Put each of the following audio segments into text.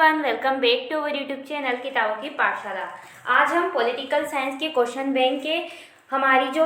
Everyone, welcome back to our YouTube channel किताबों की पाठशाला। आज हम पॉलिटिकल साइंस के क्वेश्चन बैंक के हमारी जो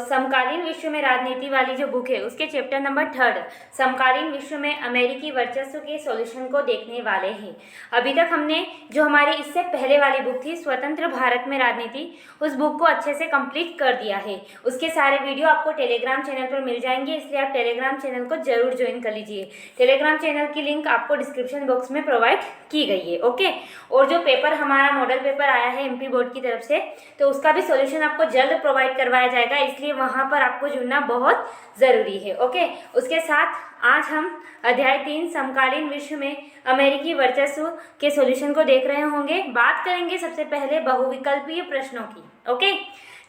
समकालीन विश्व में राजनीति वाली जो बुक है उसके चैप्टर नंबर 3 समकालीन विश्व में अमेरिकी वर्चस्व के सॉल्यूशन को देखने वाले हैं। अभी तक हमने जो हमारी इससे पहले वाली बुक थी स्वतंत्र भारत में राजनीति, उस बुक को अच्छे से कंप्लीट कर दिया है। उसके सारे वीडियो आपको टेलीग्राम चैनल पर मिल जाएंगे, इसलिए आप टेलीग्राम चैनल को जरूर ज्वाइन कर लीजिए। टेलीग्राम चैनल की लिंक आपको डिस्क्रिप्शन बॉक्स में प्रोवाइड की गई है। ओके, और जो पेपर हमारा मॉडल पेपर आया है एमपी बोर्ड की तरफ से, तो उसका भी सॉल्यूशन आपको जल्द प्रोवाइड करवाया जाएगा, इसलिए वहां पर आपको जुड़ना बहुत ज़रूरी है। ओके, उसके साथ आज हम अध्याय 3 समकालीन विश्व में अमेरिकी वर्चस्व के सॉल्यूशन को देख रहे होंगे। बात करेंगे सबसे पहले बहुविकल्पीय प्रश्नों की। ओके,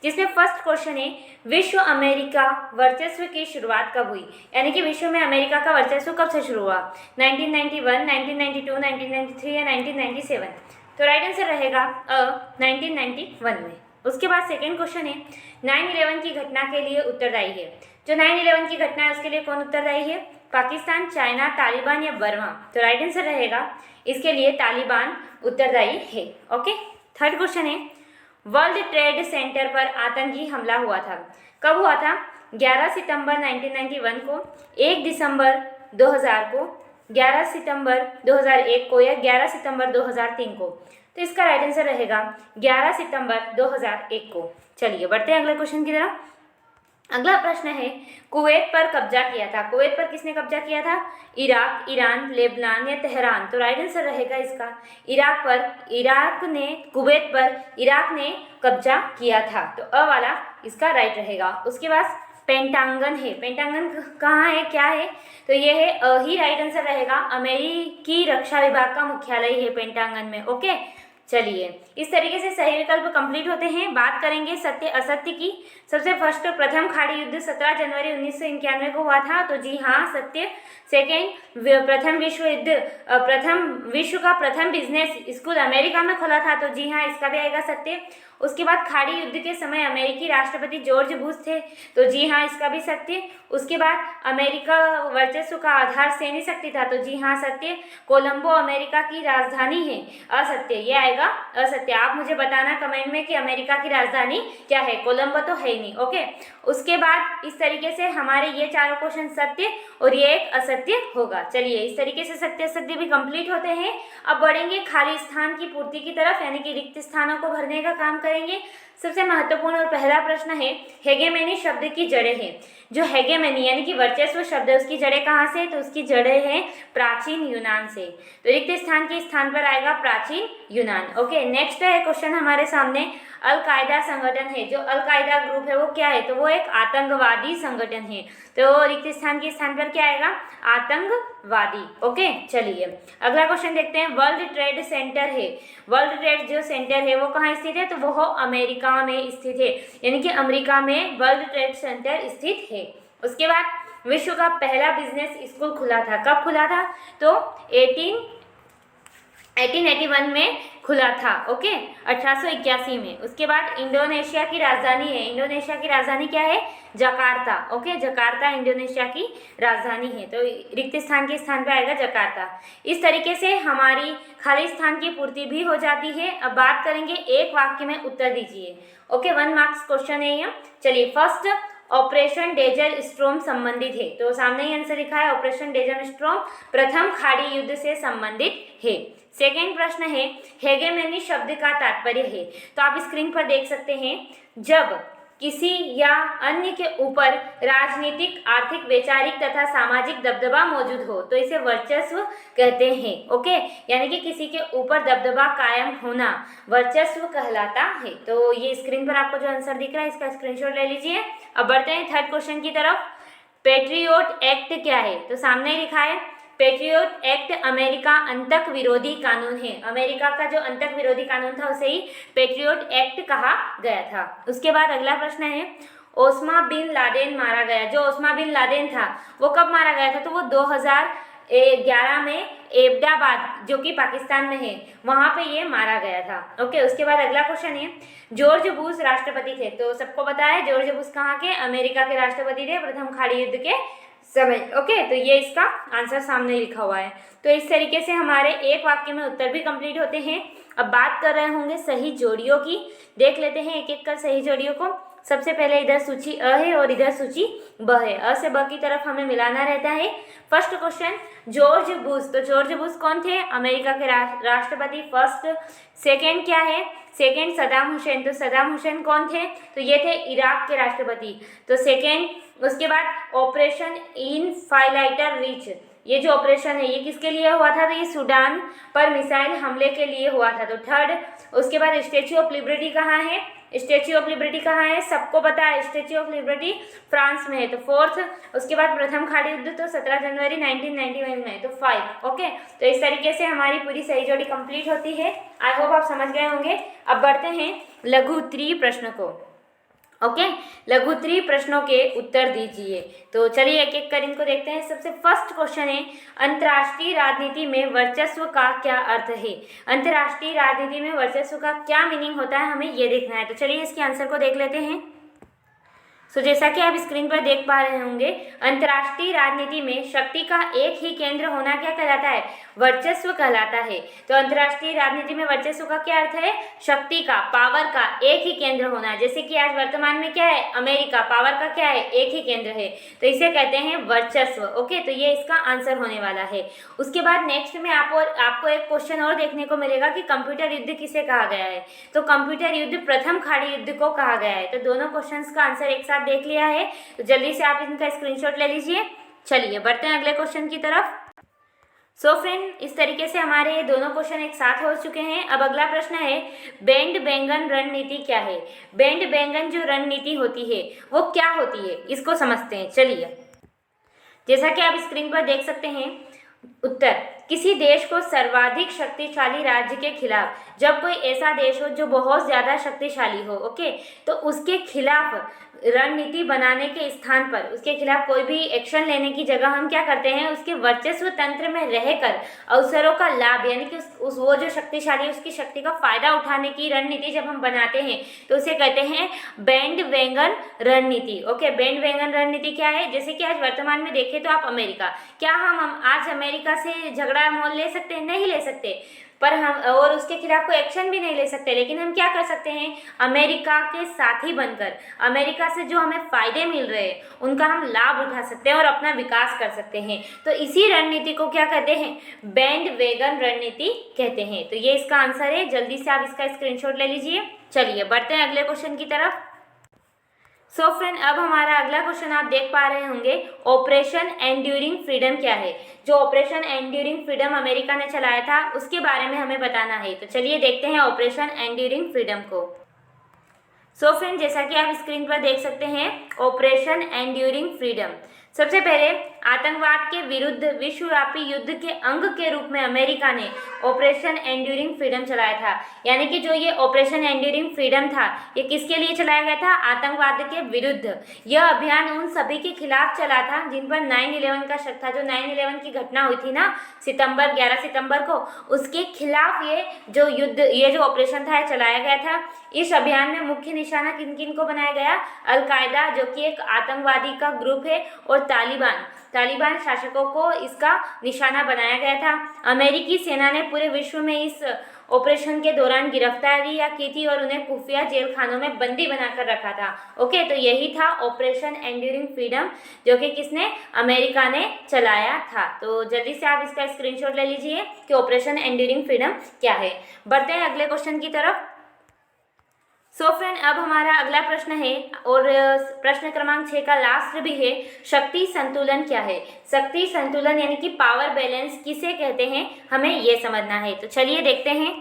जिसमें फर्स्ट क्वेश्चन है, विश्व अमेरिका वर्चस्व की शुरुआत कब हुई? यानी कि विश्व में अमेरिका का वर्चस्व कब से शुरू हुआ? 1991, 1992, 1993 या 1997? तो राइट आंसर रहेगा 1991 में। उसके बाद सेकेंड क्वेश्चन है, 9/11 की घटना के लिए उत्तरदायी है? जो 9/11 की घटना है उसके लिए कौन उत्तरदायी है? पाकिस्तान, चाइना, तालिबान या बर्मा? तो राइट आंसर रहेगा इसके लिए तालिबान उत्तरदायी है। ओके, थर्ड क्वेश्चन है, वर्ल्ड ट्रेड सेंटर पर आतंकी हमला हुआ था, कब हुआ था? 11 सितंबर 1991 को, 1 दिसंबर 2000 को, 11 सितंबर 2001 को या 11 सितंबर 2003 को? तो इसका राइट आंसर रहेगा 11 सितंबर 2001 को। चलिए बढ़ते हैं अगले क्वेश्चन की तरफ। अगला प्रश्न है, कुवैत पर कब्जा किया था, कुवैत पर किसने कब्जा किया था? इराक, ईरान, लेबनान या तेहरान? तो राइट आंसर रहेगा इसका इराक पर, इराक ने कुवैत पर इराक ने कब्जा किया था, तो अ वाला इसका राइट रहेगा। उसके बाद पेंटागन है, पेंटागन कहाँ है, क्या है? तो ये है ही राइट आंसर रहेगा, अमेरिकी रक्षा विभाग का मुख्यालय है पेंटागन में। ओके, चलिए इस तरीके से सही विकल्प कंप्लीट होते हैं। बात करेंगे सत्य असत्य की। सबसे फर्स्ट प्रथम खाड़ी युद्ध 17 जनवरी 1991 को हुआ था, तो जी हाँ सत्य। सेकेंड, प्रथम विश्व युद्ध प्रथम विश्व का प्रथम बिजनेस स्कूल अमेरिका में खुला था, तो जी हाँ इसका भी आएगा सत्य। उसके बाद खाड़ी युद्ध के समय अमेरिकी राष्ट्रपति जॉर्ज बुश थे, तो जी हाँ इसका भी सत्य। उसके बाद अमेरिका वर्चस्व का आधार सैन्य शक्ति था, तो जी हाँ सत्य। कोलंबो अमेरिका की राजधानी है, असत्य, ये आएगा असत्य। आप मुझे बताना कमेंट में कि अमेरिका की राजधानी क्या है, कोलंबो तो है ही नहीं। ओके, उसके बाद इस तरीके से हमारे ये चारों क्वेश्चन सत्य और ये एक असत्य होगा। चलिए इस तरीके से सत्य असत्य भी कंप्लीट होते हैं। अब बढ़ेंगे खाली स्थान की पूर्ति की तरफ, यानी कि रिक्त स्थानों को भरने का काम करेंगे। सबसे महत्वपूर्ण और पहला प्रश्न है, हेगेमनी शब्द की जड़ें हैं। जो हेगेमनी यानी कि वर्चस्व शब्द है उसकी जड़ें कहाँ से? तो उसकी जड़ें हैं प्राचीन यूनान से, तो रिक्त स्थान के स्थान पर आएगा प्राचीन यूनान। ओके, नेक्स्ट है क्वेश्चन हमारे सामने, अल कायदा संगठन है, जो अल कायदा ग्रुप है वो क्या है? तो वो एक आतंकवादी संगठन है, तो रिक्त स्थान के स्थान पर क्या आएगा? आतंकवादी। ओके, चलिए अगला क्वेश्चन देखते हैं, वर्ल्ड ट्रेड सेंटर है, वर्ल्ड ट्रेड जो सेंटर है वो कहाँ स्थित है? तो वो अमेरिका में स्थित है, यानी कि अमेरिका में वर्ल्ड ट्रेड सेंटर स्थित है। उसके बाद विश्व का पहला बिजनेस स्कूल खुला था, कब खुला था? तो 1881 में खुला था। ओके, 1881 में। उसके बाद इंडोनेशिया की राजधानी है, इंडोनेशिया की राजधानी क्या है? जकार्ता। ओके, जकार्ता इंडोनेशिया की राजधानी है, तो रिक्त स्थान के स्थान पे आएगा जकार्ता। इस तरीके से हमारी खाली स्थान की पूर्ति भी हो जाती है। अब बात करेंगे एक वाक्य में उत्तर दीजिए। ओके, 1 मार्क्स क्वेश्चन है ये। चलिए, फर्स्ट ऑपरेशन डेजर्ट स्टॉर्म संबंधित है, तो सामने ही आंसर लिखा है ऑपरेशन डेजर्ट स्टॉर्म प्रथम खाड़ी युद्ध से संबंधित है। सेकेंड प्रश्न है, हेगेमनी शब्द का तात्पर्य है, तो आप स्क्रीन पर देख सकते हैं, जब किसी या अन्य के ऊपर राजनीतिक, आर्थिक, वैचारिक तथा सामाजिक दबदबा मौजूद हो तो इसे वर्चस्व कहते हैं। ओके, यानी कि किसी के ऊपर दबदबा कायम होना वर्चस्व कहलाता है। तो ये स्क्रीन पर आपको जो आंसर दिख रहा है इसका स्क्रीनशॉट ले लीजिए। अब बढ़ते हैं थर्ड क्वेश्चन की तरफ। पेट्रियोट एक्ट क्या है? तो सामने ही लिखा है, पेट्रियोट एक्ट अमेरिका अंतक विरोधी कानून है, अमेरिका का जो अंतक विरोधी कानून था उसे ही पेट्रियोट एक्ट कहा गया था। उसके बाद अगला प्रश्न है, ओस्मा बिन लादेन मारा गया, जो ओस्मा बिन लादेन था वो कब मारा गया था? तो वो 2011 में एबटाबाद जो कि पाकिस्तान में है वहाँ पे ये मारा गया था। ओके, उसके बाद अगला क्वेश्चन है, जॉर्ज बुश राष्ट्रपति थे, तो सबको पता है जॉर्ज बुश कहाँ के? अमेरिका के राष्ट्रपति थे प्रथम खाड़ी युद्ध के समय। ओके, तो ये इसका आंसर सामने लिखा हुआ है। तो इस तरीके से हमारे एक वाक्य में उत्तर भी कंप्लीट होते हैं। अब बात कर रहे होंगे सही जोड़ियों की। देख लेते हैं एक एक कर सही जोड़ियों को। सबसे पहले इधर सूची अ है और इधर सूची ब है। अ से ब की तरफ हमें मिलाना रहता है। First question, George Bush. तो जॉर्ज बुश कौन थे? अमेरिका के राष्ट्रपति फर्स्ट। सेकेंड क्या है? सेकेंड सदाम हुसैन। तो सदाम हुसैन कौन थे? तो ये थे इराक के राष्ट्रपति। तो सेकेंड। उसके बाद ऑपरेशन इनफाइलाइटर रिच, ये जो ऑपरेशन है ये किसके लिए हुआ था? तो ये सूडान पर मिसाइल हमले के लिए हुआ था। तो थर्ड। उसके बाद स्टेच्यू ऑफ लिबर्टी कहाँ है? स्टेच्यू ऑफ लिबर्टी कहाँ है? सबको पता है, स्टेच्यू ऑफ लिबर्टी फ्रांस में है। तो फोर्थ। उसके बाद प्रथम खाड़ी युद्ध तो 17 जनवरी 1991 में है। तो 5। ओके, तो इस तरीके से हमारी पूरी सही जोड़ी कंप्लीट होती है। आई होप आप समझ गए होंगे। अब बढ़ते हैं लघु उत्तरीय प्रश्न को। ओके, लघु उत्तरीय प्रश्नों के उत्तर दीजिए। तो चलिए एक एक कर इनको देखते हैं। सबसे फर्स्ट क्वेश्चन है, अंतर्राष्ट्रीय राजनीति में वर्चस्व का क्या अर्थ है? अंतर्राष्ट्रीय राजनीति में वर्चस्व का क्या मीनिंग होता है, हमें ये देखना है। तो चलिए इसके आंसर को देख लेते हैं। जैसा कि आप स्क्रीन पर देख पा रहे होंगे, अंतर्राष्ट्रीय राजनीति में शक्ति का एक ही केंद्र होना क्या कहलाता है? वर्चस्व कहलाता है। तो अंतर्राष्ट्रीय राजनीति में वर्चस्व का क्या अर्थ है? शक्ति का, पावर का एक ही केंद्र होना। जैसे कि आज वर्तमान में क्या है? अमेरिका, पावर का क्या है? एक ही केंद्र है। तो इसे कहते हैं वर्चस्व। ओके, तो ये इसका आंसर होने वाला है। उसके बाद नेक्स्ट में आपको एक क्वेश्चन और देखने को मिलेगा कि कंप्यूटर युद्ध किसे कहा गया है? तो कंप्यूटर युद्ध प्रथम खाड़ी युद्ध को कहा गया है। तो दोनों क्वेश्चन का आंसर एक साथ देख लिया है, तो जल्दी से आप इनका स्क्रीनशॉट ले लीजिए। चलिए बढ़ते हैं अगले क्वेश्चन की तरफ। फ्रेंड, इस तरीके से हमारे दोनों क्वेश्चन एक साथ हो चुके हैं। अब अगला प्रश्न है, बैंड बैंगन रणनीति क्या है? बैंड बैंगन जो रणनीति होती है वो क्या होती है, इसको समझते हैं। चलिए, जैसा कि आप स्क्रीन पर देख सकते हैं, उत्तर, किसी देश को सर्वाधिक शक्तिशाली राज्य के खिलाफ, जब कोई ऐसा देश हो जो बहुत ज़्यादा शक्तिशाली हो, ओके, तो उसके खिलाफ रणनीति बनाने के स्थान पर, उसके खिलाफ कोई भी एक्शन लेने की जगह हम क्या करते हैं? उसके वर्चस्व तंत्र में रहकर अवसरों का लाभ, यानी कि वो जो शक्तिशाली है उसकी शक्ति का फायदा उठाने की रणनीति जब हम बनाते हैं तो उसे कहते हैं बैंड वैगन रणनीति। ओके, बैंड वैगन रणनीति क्या है? जैसे कि आज वर्तमान में देखें तो आप अमेरिका, क्या हम आज अमेरिका से झगड़ा मोल ले सकते हैं? नहीं ले सकते, पर हम और उसके खिलाफ कोई एक्शन भी नहीं ले सकते, लेकिन हम क्या कर सकते हैं? अमेरिका के साथी बनकर अमेरिका से जो हमें फायदे मिल रहे हैं उनका हम लाभ उठा सकते हैं और अपना विकास कर सकते हैं। तो इसी रणनीति को क्या कहते हैं? बैंड वैगन रणनीति कहते हैं। तो ये इसका आंसर है। जल्दी से आप इसका स्क्रीनशॉट ले लीजिए। चलिए बढ़ते हैं अगले क्वेश्चन की तरफ। फ्रेंड, अब हमारा अगला क्वेश्चन आप देख पा रहे होंगे, ऑपरेशन एंड्यूरिंग फ्रीडम क्या है? जो ऑपरेशन एंड्यूरिंग फ्रीडम अमेरिका ने चलाया था उसके बारे में हमें बताना है। तो चलिए देखते हैं ऑपरेशन एंड्यूरिंग फ्रीडम को। फ्रेंड, जैसा कि आप स्क्रीन पर देख सकते हैं, ऑपरेशन एंड्यूरिंग फ्रीडम, सबसे पहले आतंकवाद के विरुद्ध विश्वव्यापी युद्ध के अंग के रूप में अमेरिका ने ऑपरेशन एंड्यूरिंग फ्रीडम चलाया था। यानी कि जो ये ऑपरेशन एंड्यूरिंग फ्रीडम था ये किसके लिए चलाया गया था? आतंकवाद के विरुद्ध। यह अभियान उन सभी के खिलाफ चला था जिन पर 9/11 का शक था। जो 9/11 की घटना हुई थी ना, 11 सितंबर को, उसके खिलाफ ये जो ऑपरेशन था चलाया गया था। इस अभियान में मुख्य निशाना किन किन को बनाया गया? अलकायदा, जो कि एक आतंकवादी का ग्रुप है, और तालिबान शासकों को इसका निशाना बनाया गया था। अमेरिकी सेना ने पूरे विश्व में इस ऑपरेशन के दौरान गिरफ्तारियां की थी और उन्हें खुफिया जेल खानों में बंदी बनाकर रखा था। ओके, तो यही था ऑपरेशन एंड्यूरिंग फ्रीडम, जो कि किसने? अमेरिका ने चलाया था। तो जल्दी से आप इसका स्क्रीनशॉट ले लीजिए कि ऑपरेशन एंड्यूरिंग फ्रीडम क्या है। बढ़ते हैं अगले क्वेश्चन की तरफ। फ्रेंड, अब हमारा अगला प्रश्न है और प्रश्न क्रमांक 6 का लास्ट भी है, शक्ति संतुलन क्या है? शक्ति संतुलन यानी कि पावर बैलेंस किसे कहते हैं, हमें ये समझना है। तो चलिए देखते हैं।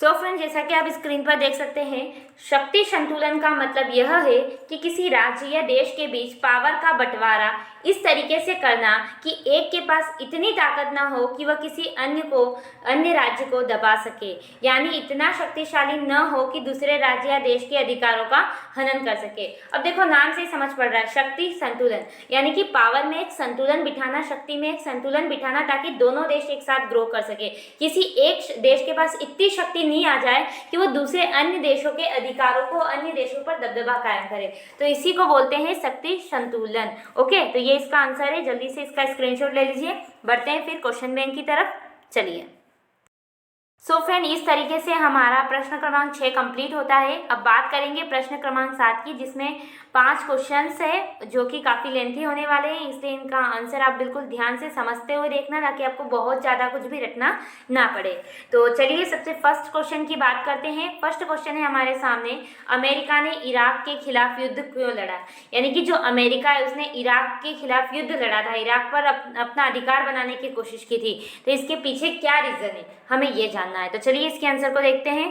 फ्रेंड, जैसा कि आप स्क्रीन पर देख सकते हैं, शक्ति संतुलन का मतलब यह है कि किसी राज्य या देश के बीच पावर का बंटवारा इस तरीके से करना कि एक के पास इतनी ताकत ना हो कि वह किसी अन्य राज्य को दबा सके, यानी इतना शक्तिशाली न हो कि दूसरे राज्य या देश के अधिकारों का हनन कर सके। अब देखो नाम से ही समझ पड़ रहा है, शक्ति संतुलन, यानी कि पावर में एक संतुलन बिठाना, शक्ति में एक संतुलन बिठाना, ताकि दोनों देश एक साथ ग्रो कर सके। किसी एक देश के पास इतनी शक्ति नहीं आ जाए कि वो दूसरे अन्य देशों के अधिकारों को, अन्य देशों पर दबदबा कायम करे, तो इसी को बोलते हैं शक्ति संतुलन। ओके, तो ये इसका आंसर है। जल्दी से इसका स्क्रीनशॉट ले लीजिए। बढ़ते हैं फिर क्वेश्चन बैंक की तरफ। चलिए, सो फ्रेंड, इस तरीके से हमारा प्रश्न क्रमांक 6 कंप्लीट होता है। अब बात करेंगे प्रश्न क्रमांक 7 की, जिसमें 5 क्वेश्चंस है जो कि काफ़ी लेंथी होने वाले हैं, इसलिए इनका आंसर आप बिल्कुल ध्यान से समझते हुए देखना, ताकि आपको बहुत ज़्यादा कुछ भी रटना ना पड़े। तो चलिए सबसे फर्स्ट क्वेश्चन की बात करते हैं। फर्स्ट क्वेश्चन है हमारे सामने, अमेरिका ने इराक के खिलाफ युद्ध क्यों लड़ा? यानी कि जो अमेरिका है उसने इराक के खिलाफ युद्ध लड़ा था, इराक पर अपना अधिकार बनाने की कोशिश की थी, तो इसके पीछे क्या रीज़न है, हमें ये जानना है। तो चलिए इसके आंसर को देखते हैं।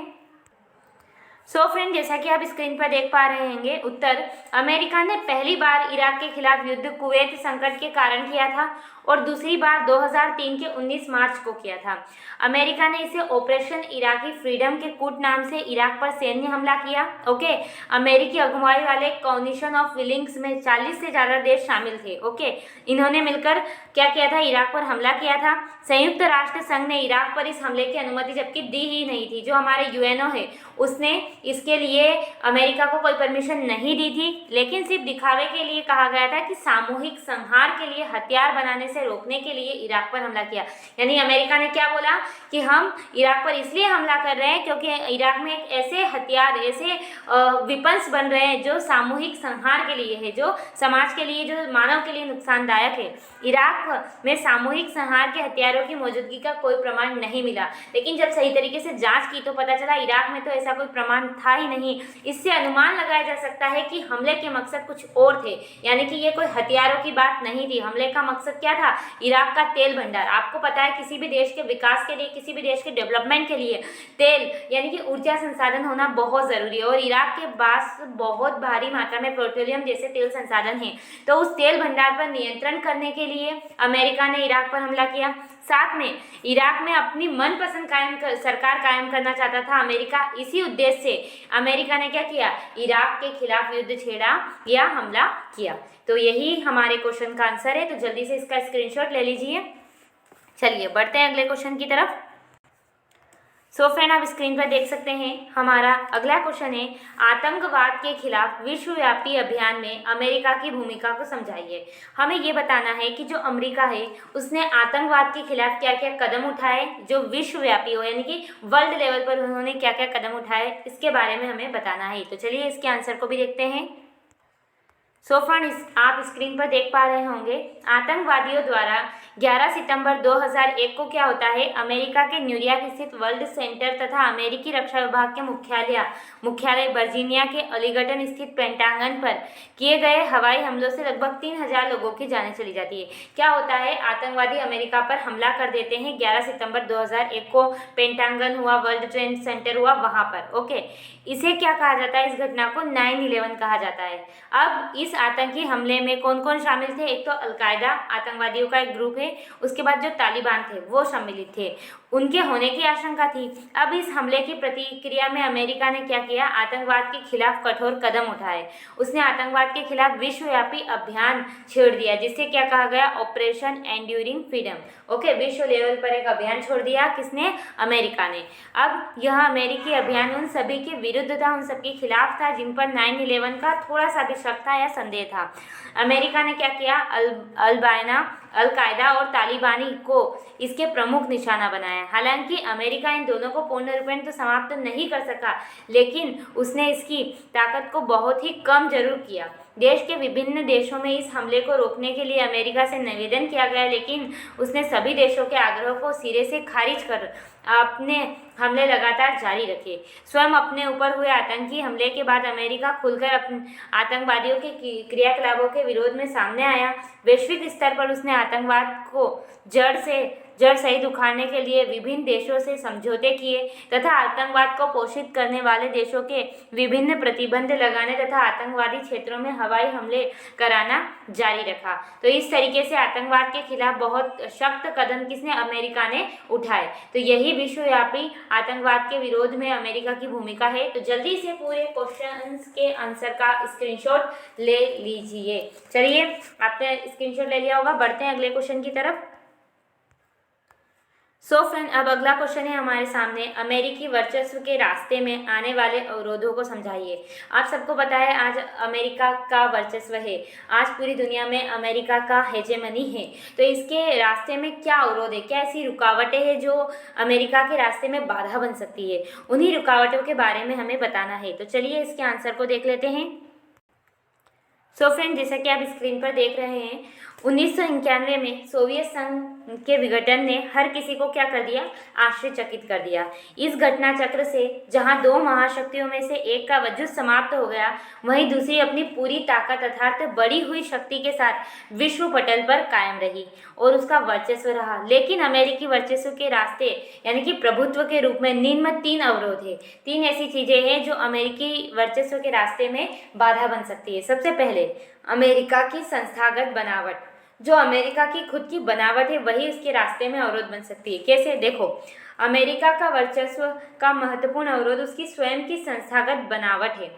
सो फ्रेंड, जैसा कि आप स्क्रीन पर देख पा रहे होंगे, उत्तर, अमेरिका ने पहली बार इराक के खिलाफ युद्ध कुवैत संकट के कारण किया था और दूसरी बार 2003 के 19 मार्च को किया था। अमेरिका ने इसे ऑपरेशन इराकी फ्रीडम के कूट नाम से इराक पर सैन्य हमला किया। ओके, अमेरिकी अगुवाई वाले कॉलिशन ऑफ विलिंग्स में 40 से ज़्यादा देश शामिल थे। ओके, इन्होंने मिलकर क्या किया था, इराक पर हमला किया था। संयुक्त राष्ट्र संघ ने इराक पर इस हमले की अनुमति जबकि दी ही नहीं थी। जो हमारे यूएनओ है उसने इसके लिए अमेरिका को कोई परमिशन नहीं दी थी, लेकिन सिर्फ दिखावे के लिए कहा गया था कि सामूहिक संहार के लिए, हथियार बनाने से रोकने के लिए इराक पर हमला किया। यानी अमेरिका ने क्या बोला कि हम इराक पर इसलिए हमला कर रहे हैं क्योंकि इराक में एक ऐसे हथियार, ऐसे विपन्स बन रहे हैं जो सामूहिक संहार के लिए है, जो समाज के लिए, जो मानव के लिए नुकसानदायक है। इराक में सामूहिक संहार के हथियारों की मौजूदगी का कोई प्रमाण नहीं मिला, लेकिन जब सही तरीके से जांच की तो पता चला इराक में तो ऐसा कोई प्रमाण था ही नहीं। इससे अनुमान लगाया जा सकता है कि हमले के मकसद कुछ और थे, यानी कि ये कोई हथियारों की बात नहीं थी। हमले का मकसद क्या था, इराक का तेल भंडार। आपको पता है किसी भी देश के विकास के लिए, किसी भी देश के डेवलपमेंट के लिए तेल यानी कि ऊर्जा संसाधन होना बहुत ज़रूरी है, और इराक के पास बहुत भारी मात्रा में पेट्रोलियम जैसे तेल संसाधन हैं। तो उस तेल भंडार पर नियंत्रण करने के लिए अमेरिका ने इराक पर हमला किया। साथ में इराक में अपनी मनपसंद सरकार कायम करना चाहता था अमेरिका। इसी उद्देश्य से अमेरिका ने क्या किया, इराक के खिलाफ युद्ध छेड़ा या हमला किया। तो यही हमारे क्वेश्चन का आंसर है। तो जल्दी से इसका स्क्रीनशॉट ले लीजिए। चलिए बढ़ते हैं अगले क्वेश्चन की तरफ। सो फ्रेंड, आप स्क्रीन पर देख सकते हैं हमारा अगला क्वेश्चन है, आतंकवाद के खिलाफ विश्वव्यापी अभियान में अमेरिका की भूमिका को समझाइए। हमें ये बताना है कि जो अमेरिका है उसने आतंकवाद के खिलाफ क्या क्या कदम उठाए, जो विश्वव्यापी हो यानी कि वर्ल्ड लेवल पर उन्होंने क्या क्या कदम उठाए, इसके बारे में हमें बताना है। तो चलिए इसके आंसर को भी देखते हैं। सो फ्रेंड, आप स्क्रीन पर देख पा रहे होंगे, आतंकवादियों द्वारा 11 सितंबर 2001 को क्या होता है, अमेरिका के न्यूयॉर्क स्थित वर्ल्ड सेंटर तथा अमेरिकी रक्षा विभाग के मुख्यालय वर्जीनिया के अलीगटन स्थित पेंटागन पर किए गए हवाई हमलों से लगभग 3000 लोगों की जानें चली जाती है। क्या होता है, आतंकवादी अमेरिका पर हमला कर देते हैं 11 सितंबर 2001 को। पेंटागन हुआ, वर्ल्ड ट्रेड सेंटर हुआ, वहाँ पर। ओके, इसे क्या कहा जाता है, इस घटना को 9/11 कहा जाता है। अब इस आतंकी हमले में कौन कौन शामिल थे, एक तो अलकायदा आतंकवादियों का एक ग्रुप है, उसके बाद जो तालिबान थे वो सम्मिलित थे, उनके होने की आशंका थी। अब इस हमले की प्रतिक्रिया में अमेरिका ने क्या किया, आतंकवाद के खिलाफ कठोर कदम उठाए। उसने आतंकवाद के खिलाफ विश्वव्यापी अभियान छेड़ दिया, जिसे क्या कहा गया, ऑपरेशन एंड्यूरिंग फ्रीडम। ओके, विश्व लेवल पर एक अभियान छोड़ दिया, किसने, अमेरिका ने। अब यह अमेरिकी अभियान उन सभी के विरुद्ध था, उन सबके खिलाफ था जिन पर 9/11 का थोड़ा सा भी शक था या संदेह था। अमेरिका ने क्या किया, अलकायदा और तालिबानी को इसके प्रमुख निशाना बनाया। हालांकि अमेरिका इन दोनों को पूर्ण रूपेण तो समाप्त नहीं कर सका, लेकिन उसने इसकी ताकत को बहुत ही कम जरूर किया। देश के विभिन्न देशों में इस हमले को रोकने के लिए अमेरिका से निवेदन किया गया, लेकिन उसने सभी देशों के आग्रह को सिरे से खारिज कर अपने हमले लगातार जारी रखे। स्वयं अपने ऊपर हुए आतंकी हमले के बाद अमेरिका खुलकर आतंकवादियों के क्रियाकलापों के विरोध में सामने आया। वैश्विक स्तर पर उसने आतंकवाद को जड़ से जड़ सहित उखाड़ने के लिए विभिन्न देशों से समझौते किए तथा आतंकवाद को पोषित करने वाले देशों के विभिन्न प्रतिबंध लगाने तथा आतंकवादी क्षेत्रों में हवाई हमले कराना जारी रखा। तो इस तरीके से आतंकवाद के खिलाफ बहुत सख्त कदम किसने, अमेरिका ने उठाए। तो यही विश्वव्यापी आतंकवाद के विरोध में अमेरिका की भूमिका है। तो जल्दी से पूरे क्वेश्चंस के आंसर का स्क्रीनशॉट ले लीजिए। चलिए, आपने स्क्रीनशॉट ले लिया होगा, बढ़ते हैं अगले क्वेश्चन की तरफ। फ्रेंड, अब अगला क्वेश्चन है हमारे सामने, अमेरिकी वर्चस्व के रास्ते में आने वाले अवरोधों को समझाइए। आप सबको पता है आज अमेरिका का वर्चस्व है, आज पूरी दुनिया में अमेरिका का हेजेमनी है। तो इसके रास्ते में क्या अवरोध है, क्या ऐसी रुकावटें हैं जो अमेरिका के रास्ते में बाधा बन सकती है, उन्हीं रुकावटों के बारे में हमें बताना है। तो चलिए इसके आंसर को देख लेते हैं। फ्रेंड, जैसा कि आप स्क्रीन पर देख रहे हैं, 1991 में सोवियत संघ के विघटन ने हर किसी को क्या कर दिया, आश्चर्यचकित कर दिया। इस घटना चक्र से जहां दो महाशक्तियों में से एक का वजूद समाप्त हो गया, वहीं दूसरी अपनी पूरी ताकत अर्थात बढ़ी हुई शक्ति के साथ विश्व पटल पर कायम रही और उसका वर्चस्व रहा। लेकिन अमेरिकी वर्चस्व के रास्ते यानी कि प्रभुत्व के रूप में निम्न 3 अवरोध है, 3 ऐसी चीजें हैं जो अमेरिकी वर्चस्व के रास्ते में बाधा बन सकती है। सबसे पहले अमेरिका की संस्थागत बनावट, जो अमेरिका की खुद की बनावट है वही उसके रास्ते में अवरोध बन सकती है। कैसे, देखो, अमेरिका का वर्चस्व का महत्वपूर्ण अवरोध उसकी स्वयं की संस्थागत बनावट है।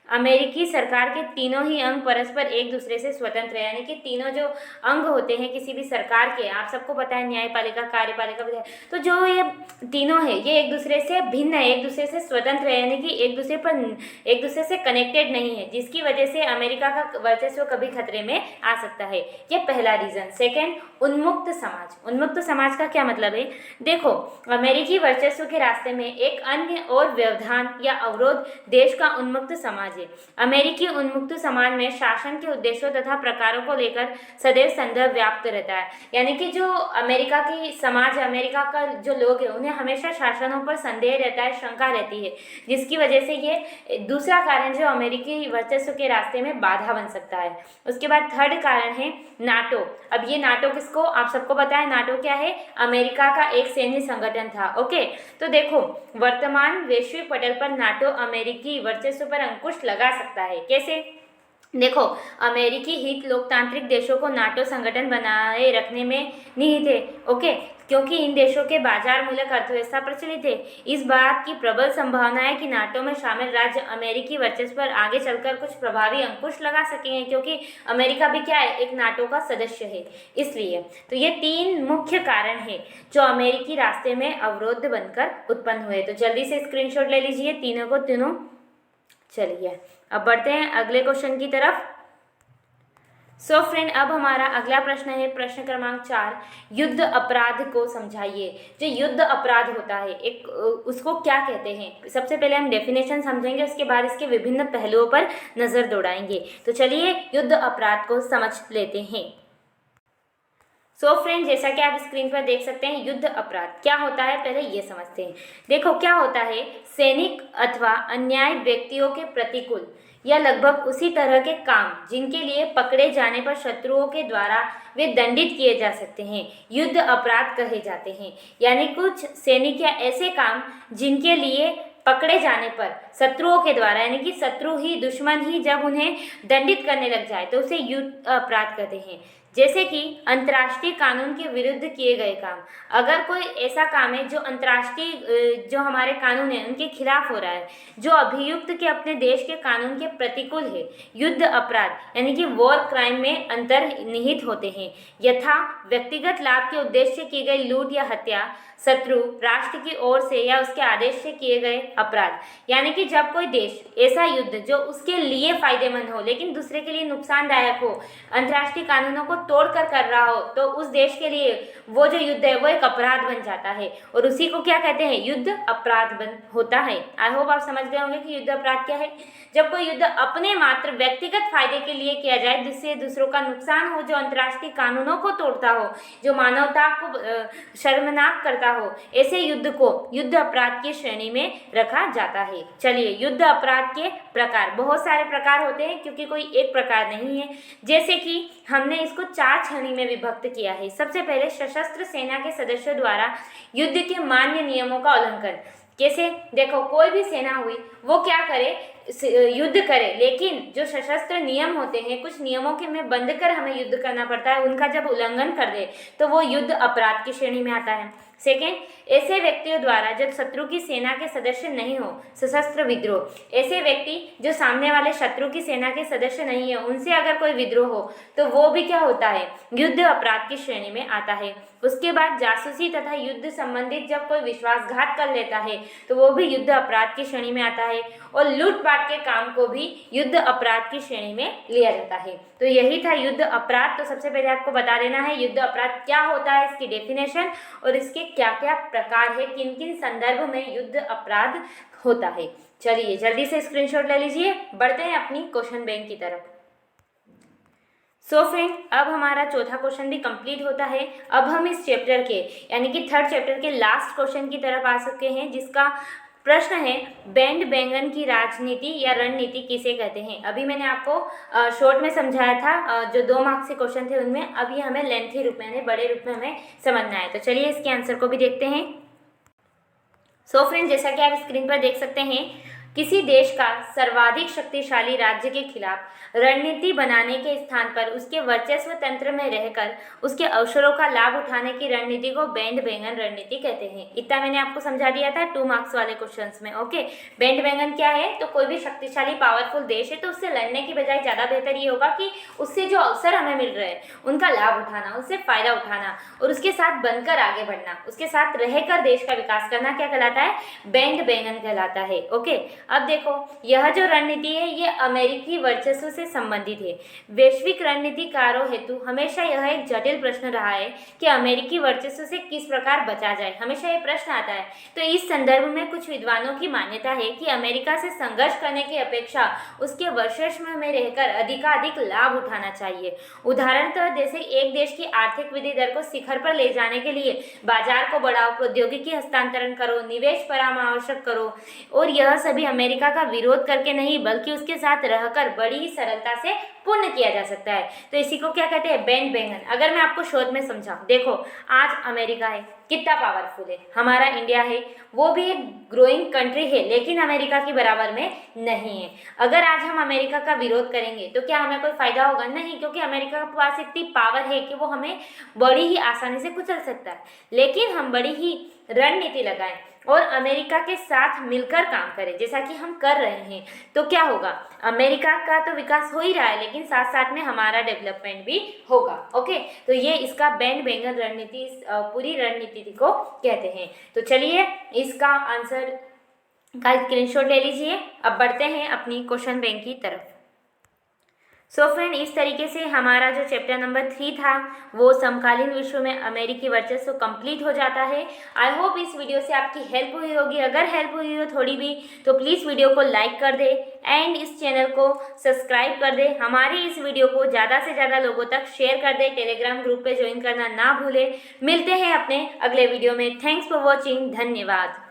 अमेरिकी सरकार के तीनों ही अंग परस्पर एक दूसरे से स्वतंत्र है, यानी कि तीनों जो अंग होते हैं किसी भी सरकार के, आप सबको पता है न्यायपालिका, कार्यपालिका, तो जो ये तीनों है ये एक दूसरे से भिन्न है, एक दूसरे से स्वतंत्र है, यानी कि एक दूसरे से कनेक्टेड नहीं है, जिसकी वजह से अमेरिका का वर्चस्व कभी खतरे में आ सकता है। ये पहला रीजन। सेकेंड, उन्मुक्त समाज। उन्मुक्त समाज का क्या मतलब है, देखो, अमेरिकी वर्चस्व के रास्ते में एक अन्य और व्यवधान या अवरोध देश का उन्मुक्त समाज है। अमेरिकी उन्मुक्त समाज में शासन के उद्देश्यों तथा प्रकारों को लेकर सदैव संदेह व्याप्त रहता है, यानी कि जो अमेरिका की समाज, अमेरिका का जो लोग हैं उन्हें हमेशा शासनों पर संदेह रहता है, शंका रहती है, जिसकी वजह से ये दूसरा कारण जो अमेरिकी वर्चस्व के रास्ते में बाधा बन सकता है। उसके बाद थर्ड कारण है नाटो। अब ये नाटो किसको, आप सबको पता है नाटो क्या है, अमेरिका का एक सैन्य संगठन था। ओके, तो देखो, वर्तमान वैश्विक पटल पर नाटो अमेरिकी वर्चस्व पर अंकुश लगा सकता है। कैसे, देखो, अमेरिकी हित लोकतांत्रिक देशों को नाटो संगठन बनाए रखने में निहित है। ओके, क्योंकि इन देशों के बाजार मूलक अर्थव्यवस्था प्रचलित है। इस बात की प्रबल संभावना है कि नाटो में शामिल राज्य अमेरिकी वर्चस्व पर आगे चलकर कुछ प्रभावी अंकुश लगा सकेंगे, क्योंकि अमेरिका भी क्या है, एक नाटो का सदस्य है। इसलिए तो ये 3 मुख्य कारण है जो अमेरिकी रास्ते में अवरोध बनकर उत्पन्न हुए। तो जल्दी से स्क्रीनशॉट ले लीजिए तीनों को तीनों। चलिए, अब बढ़ते हैं अगले क्वेश्चन की तरफ। फ्रेंड, अब हमारा अगला प्रश्न है प्रश्न क्रमांक 4, युद्ध अपराध को समझाइए। जो युद्ध अपराध होता है एक, उसको क्या कहते हैं, सबसे पहले हम डेफिनेशन समझेंगे, उसके बाद इसके विभिन्न पहलुओं पर नजर दौड़ाएंगे। तो चलिए युद्ध अपराध को समझ लेते हैं। फ्रेंड, जैसा कि आप स्क्रीन पर देख सकते हैं, युद्ध अपराध क्या होता है पहले ये समझते हैं। देखो, क्या होता है, सैनिक अथवा अन्याय व्यक्तियों के प्रतिकूल या लगभग उसी तरह के काम जिनके लिए पकड़े जाने पर शत्रुओं के द्वारा वे दंडित किए जा सकते हैं, युद्ध अपराध कहे जाते हैं। यानी कुछ सैनिक या ऐसे काम जिनके लिए पकड़े जाने पर शत्रुओं के द्वारा, यानी कि शत्रु ही, दुश्मन ही जब उन्हें दंडित करने लग जाए तो उसे युद्ध अपराध कहते हैं। जैसे कि अंतर्राष्ट्रीय कानून के विरुद्ध किए गए काम, अगर कोई ऐसा काम है जो अंतर्राष्ट्रीय जो हमारे कानून है उनके खिलाफ हो रहा है, जो अभियुक्त के अपने देश के कानून के प्रतिकूल है, युद्ध अपराध यानी कि वॉर क्राइम में अंतर्निहित होते हैं। यथा व्यक्तिगत लाभ के उद्देश्य से की गई लूट या हत्या, शत्रु राष्ट्र की ओर से या उसके आदेश से किए गए अपराध। यानी कि जब कोई देश ऐसा युद्ध जो उसके लिए फायदेमंद हो लेकिन दूसरे के लिए नुकसानदायक हो, अंतर्राष्ट्रीय कानूनों को तोड़कर कर रहा हो, तो उस देश के लिए वो जो युद्ध है वो एक अपराध बन जाता है और उसी को क्या कहते हैं, युद्ध अपराध बन होता है। आई होप आप समझ गए होंगे कि युद्ध अपराध क्या है। जब कोई युद्ध अपने मात्र व्यक्तिगत फायदे के लिए किया जाए, जिससे दूसरों का नुकसान हो, जो अंतर्राष्ट्रीय कानूनों को तोड़ता हो, जो मानवता को शर्मनाक करता हो, ऐसे युद्ध को युद्ध अपराध की श्रेणी में रखा जाता है। चलिए, युद्ध अपराध के प्रकार, बहुत सारे प्रकार होते हैं क्योंकि कोई एक प्रकार नहीं है। जैसे कि हमने इसको 4 श्रेणी में विभक्त किया है। सबसे पहले सशस्त्र सेना के सदस्यों द्वारा युद्ध के मान्य नियमों का उल्लंघन। कैसे? देखो, कोई भी सेना हुई वो क्या करे, युद्ध करे, लेकिन जो सशस्त्र नियम होते हैं, कुछ नियमों के में बंद कर हमें युद्ध करना पड़ता है, उनका जब उल्लंघन कर दे तो वो युद्ध अपराध की श्रेणी में आता है। सेकेंड, ऐसे व्यक्तियों द्वारा जब शत्रु की सेना के सदस्य नहीं हो, सशस्त्र विद्रोह। ऐसे व्यक्ति जो सामने वाले शत्रु की सेना के सदस्य नहीं है, उनसे अगर कोई विद्रोह हो तो वो भी क्या होता है, युद्ध अपराध की श्रेणी में आता है। उसके बाद जासूसी तथा युद्ध संबंधित जब कोई विश्वासघात कर लेता है तो वो भी युद्ध अपराध की श्रेणी में आता है। और लूटपाट के काम को भी युद्ध अपराध की श्रेणी में लिया जाता है। तो यही था युद्ध अपराध। तो सबसे पहले आपको बता देना है युद्ध अपराध क्या होता है, इसकी डेफिनेशन और इसके क्या क्या प्रकार है, किन किन संदर्भ में युद्ध अपराध होता है। चलिए जल्दी से स्क्रीनशॉट ले लीजिए, बढ़ते हैं अपनी क्वेश्चन बैंक की तरफ। सो फ्रेंड, अब हमारा चौथा क्वेश्चन भी कंप्लीट होता है। अब हम इस चैप्टर के यानी कि थर्ड चैप्टर के लास्ट क्वेश्चन की तरफ आ सके हैं, जिसका प्रश्न है बैंड बैंगन की राजनीति या रणनीति किसे कहते हैं। अभी मैंने आपको शॉर्ट में समझाया था, जो 2 मार्क्स के क्वेश्चन थे उनमें। अब ये हमें लेंथी रूप में यानी बड़े रूप में हमें समझना है। तो चलिए इसके आंसर को भी देखते हैं। सो फ्रेंड, जैसा कि आप स्क्रीन पर देख सकते हैं, किसी देश का सर्वाधिक शक्तिशाली राज्य के खिलाफ रणनीति बनाने के स्थान पर उसके वर्चस्व तंत्र में रहकर उसके अवसरों का लाभ उठाने की रणनीति को बैंड बैंगन रणनीति कहते हैं। इतना मैंने आपको समझा दिया था 2 मार्क्स वाले क्वेश्चंस में। ओके, बैंड बैंगन क्या है? तो कोई भी शक्तिशाली पावरफुल देश है तो उससे लड़ने की बजाय ज़्यादा बेहतर ये होगा कि उससे जो अवसर हमें मिल रहे हैं उनका लाभ उठाना, उससे फायदा उठाना और उसके साथ बनकर आगे बढ़ना, उसके साथ रहकर देश का विकास करना क्या कहलाता है? बैंड बैंगन कहलाता है। ओके, अब देखो, यह जो रणनीति है ये अमेरिकी वर्चस्व से संबंधित है। वैश्विक रणनीतिकारों हेतु हमेशा यह एक जटिल प्रश्न रहा है कि अमेरिकी वर्चस्व से किस प्रकार बचा जाए। हमेशा ये प्रश्न आता है। तो इस संदर्भ में कुछ विद्वानों की मान्यता है कि अमेरिका से संघर्ष करने की अपेक्षा उसके वर्चस्व में रहकर अधिकाधिक लाभ उठाना चाहिए। उदाहरणतः जैसे एक देश की आर्थिक वृद्धि दर को शिखर पर ले जाने के लिए बाजार को बढ़ाओ, प्रौद्योगिकी हस्तांतरण करो, निवेश परामर्शक करो, और यह सभी अमेरिका का विरोध करके नहीं बल्कि उसके साथ रहकर बड़ी ही सरलता से पूर्ण किया जा सकता है। तो इसी को क्या कहते हैं? बैंड बैंगन। अगर मैं आपको शॉर्ट में समझाऊं, देखो आज अमेरिका है, कितना पावरफुल है। हमारा इंडिया है, वो भी एक ग्रोइंग कंट्री है, लेकिन अमेरिका के बराबर में नहीं है। अगर आज हम अमेरिका का विरोध करेंगे तो क्या हमें कोई फायदा होगा? नहीं, क्योंकि अमेरिका के पास इतनी पावर है कि वो हमें बड़ी ही आसानी से कुचल सकता है। लेकिन हम बड़ी ही रणनीति लगाएं और अमेरिका के साथ मिलकर काम करें, जैसा कि हम कर रहे हैं, तो क्या होगा? अमेरिका का तो विकास हो ही रहा है, लेकिन साथ साथ में हमारा डेवलपमेंट भी होगा। ओके, तो ये इसका बैंड बैंगन रणनीति, पूरी रणनीति को कहते हैं। तो चलिए इसका आंसर का स्क्रीनशॉट ले लीजिए। अब बढ़ते हैं अपनी क्वेश्चन बैंक की तरफ। सो फ्रेंड, इस तरीके से हमारा जो चैप्टर नंबर 3 था वो समकालीन विश्व में अमेरिकी वर्चस्व कंप्लीट हो जाता है। आई होप इस वीडियो से आपकी हेल्प हुई होगी। अगर हेल्प हुई हो थोड़ी भी तो प्लीज़ वीडियो को लाइक कर दे एंड इस चैनल को सब्सक्राइब कर दे। हमारी इस वीडियो को ज़्यादा से ज़्यादा लोगों तक शेयर कर दे। टेलीग्राम ग्रुप पे ज्वाइन करना ना भूले। मिलते हैं अपने अगले वीडियो में। Thanks for watching. धन्यवाद।